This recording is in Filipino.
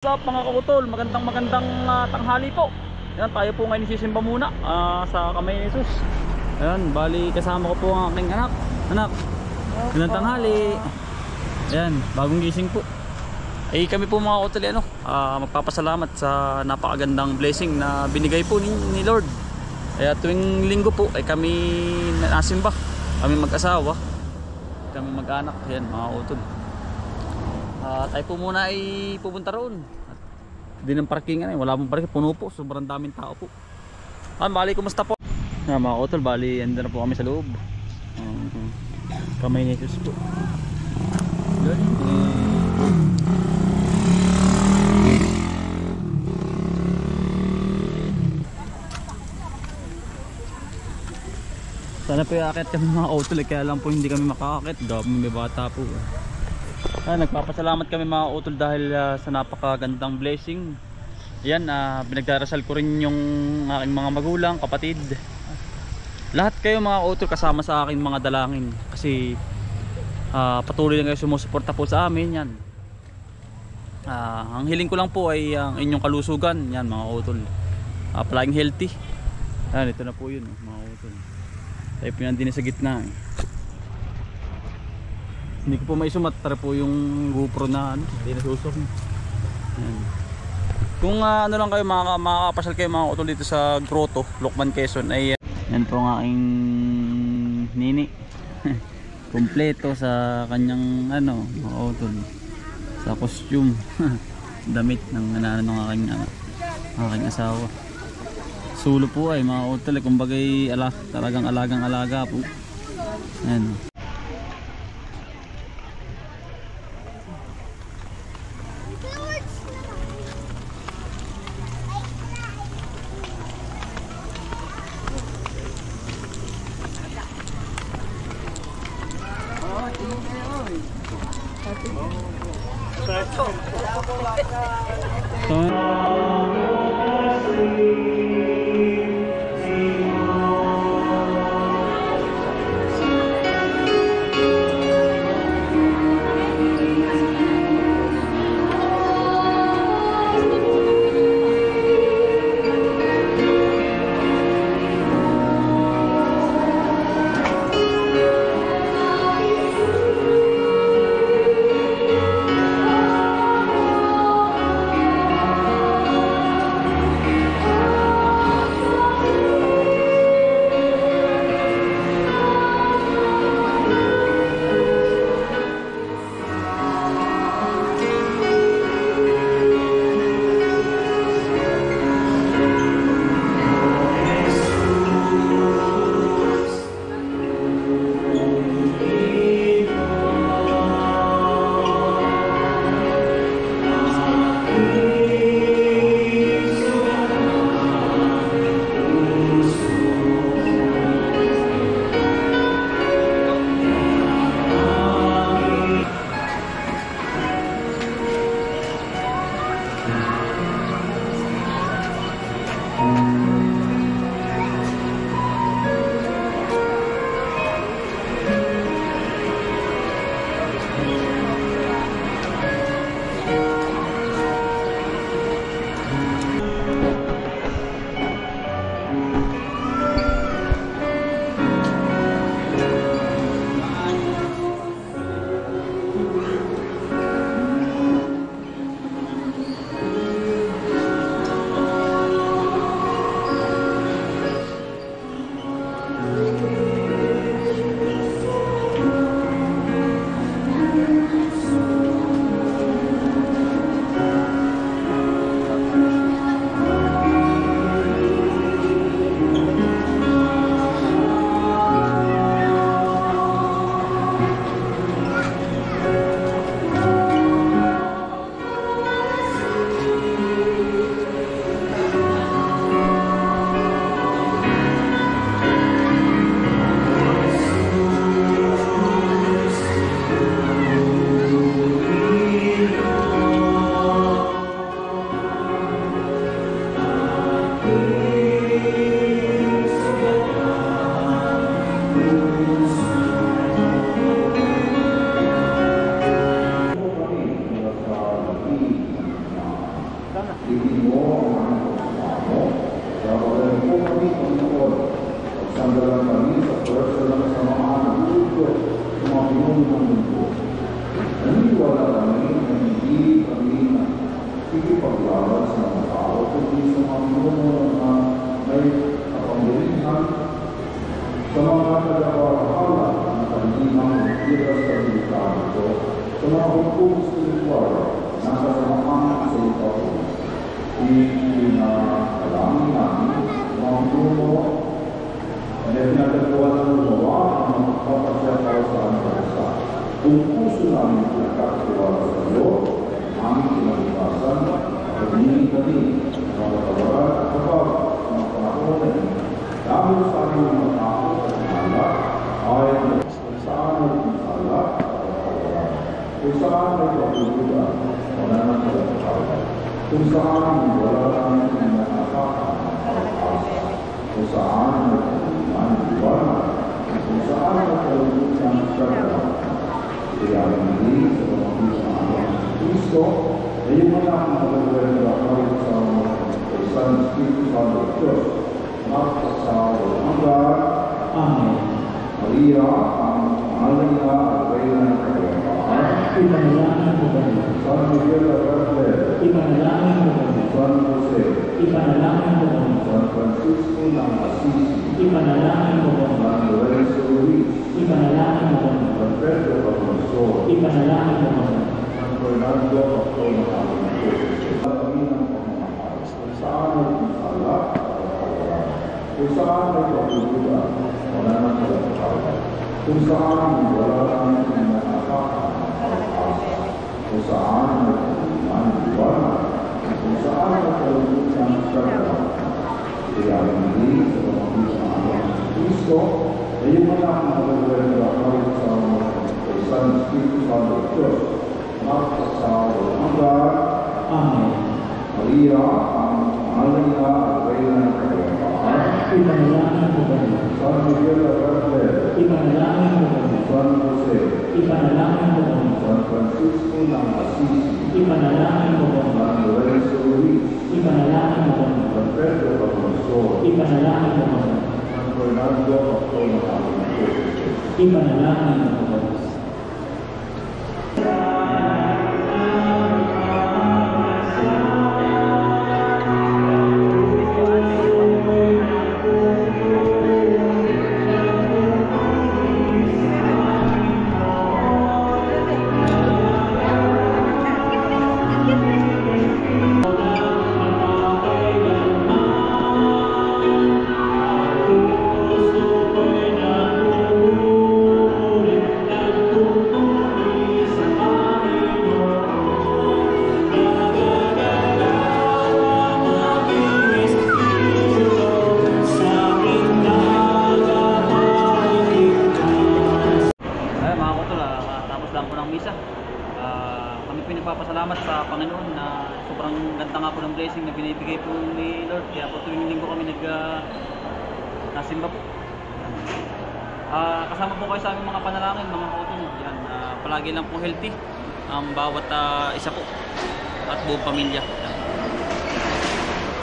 What's up mga kautol, magandang tanghali po. Ayan, tayo po ngayon isisimba muna sa Kamay ni Jesus. Ayan, bali kasama ko po ang aking anak. Magandang tanghali. Ayan, bagong gising po. Ay kami po mga kautol, magpapasalamat sa napakagandang blessing na binigay po ni Lord. Kaya tuwing linggo po ay kami nasimba, kami mag-asawa, kami mag-anak. Ayan mga kautol. Tayo po muna ay pupunta roon. Hindi ng parkingan, wala pong parking, puno po, sobrang daming tao po. Bali, kumusta po? Mga kautol, bali, andun na po kami sa loob. Kamay ni Jesus po. Sana po i-akit kami mga kautol, kaya lang po hindi kami makakakit. May bata po. Nagpapasalamat kami mga utol dahil sa napakagandang blessing. Yan, pinagdarasal ko rin yung aking mga magulang, kapatid. Lahat kayo mga utol kasama sa aking mga dalangin. Kasi patuloy lang kayo sumusuporta po sa amin. Yan. Ang hiling ko lang po ay ang inyong kalusugan. Yan mga utol. Palaging healthy. Yan, ito na po yun mga utol. Tayo po yan din sa gitna. Hindi ko po may sumatara po yung GoPro na hindi nasusok. Kung ano lang kayo makakapasal kayo mga utol dito sa Grotto, Lokban, Quezon ay yan po ang aking nini. Kompleto sa kanyang mga utol. Sa costume. Damit ng aking asawa. Sulo po ay mga utol, kumbagay talagang alagang-alaga po. Yan. Tingin mo ang aming pagsama mo. Kawalan po kami, Panginoon. Pagsandalan kami sa pwersa ng samahan ng mundo sa mga pinuno ng mundo. Naniwala kami na hindi kami na ikipaglaban sa mga tao kundi sa mga pinuno na may kapangyarihan sa mga tagapaghala ng kandilang tira sa bilitan ito sa mga hukum spiritual na kasamahan sa ito. Ipinalangin namin mga pinuno na pinagagawa ng gumawa ng mga kapasyapaw sa aming bansa. Kung puso namin pinagkakatiwala sa iyo, aming pinagbasan, pagmini kami ng mga katawaran at kapag sa mga panahon na ito. Dahil sa aming mga tao at mga ay kung saan ay pinsala at katawaran. Kung saan ay pagkukulan, wala na katawaran. Kung saan wala namin pinagkakakan at asa. Kung saan ay pagkukulan, kung saan ay pagkukulan sa katawaran. Kaya hindi sa pamamagitan ng Amang Kristo na yung mga nakagawin na kahit sa mga San Espiritu Santo Diyos magpasawa ng hanggan. Amen. Maria, ang Maria, at Reyna ng Kapayapaan, ipanalangin mo kami. San Miguel Arcángel, Ipanalangin mo kami. San Jose, Ipanalangin mo kami. San Francisco ng Assisi, Ipanalangin mo kami. San Lorenzo Ruiz, Ipanalangin mo kami. San Pedro Pagmasor, Ipanalangin mo kami. San Fernando Pacto ng aming Diyos. Kami ng pagmamahal, kung saan ay pinsala at katawaran. Kung saan ay pagkukulan, wala nang katawaran. Kung saan wala nang pinakakakan at asa. Kung saan ay pagkukulan, kung saan ay pagkukulan sa katawaran. Kaya hindi sa pamamagitan ng Amang Kristo na yung mga nakagawin na kahit sa mga San Espiritu Santo Diyos magpasawa ng hanggan. Amen. Maria, ang Maria, at Reyna ng Kapayapaan, Ipanalangin mo kami. San Miguel Arcángel, Ipanalangin mo kami. San Jose, Ipanalangin mo kami. San Francisco ng Assisi, Ipanalangin mo kami. San Lorenzo Ruiz, Ipanalangin mo kami. San Pedro Pagmasor, Ipanalangin mo kami. San Fernando Pacto ng aming Diyos. Ipanalangin mo kami. Kami pinagpapasalamat sa Panginoon na sobrang ganda nga po ng blessing na binibigay po ni Lord. Kaya po tuwing linggo kami nasimba po. Kasama po kayo sa aming mga panalangin, mga kautin. Yan, palagi lang po healthy ang bawat isa po at buong pamilya. Yan.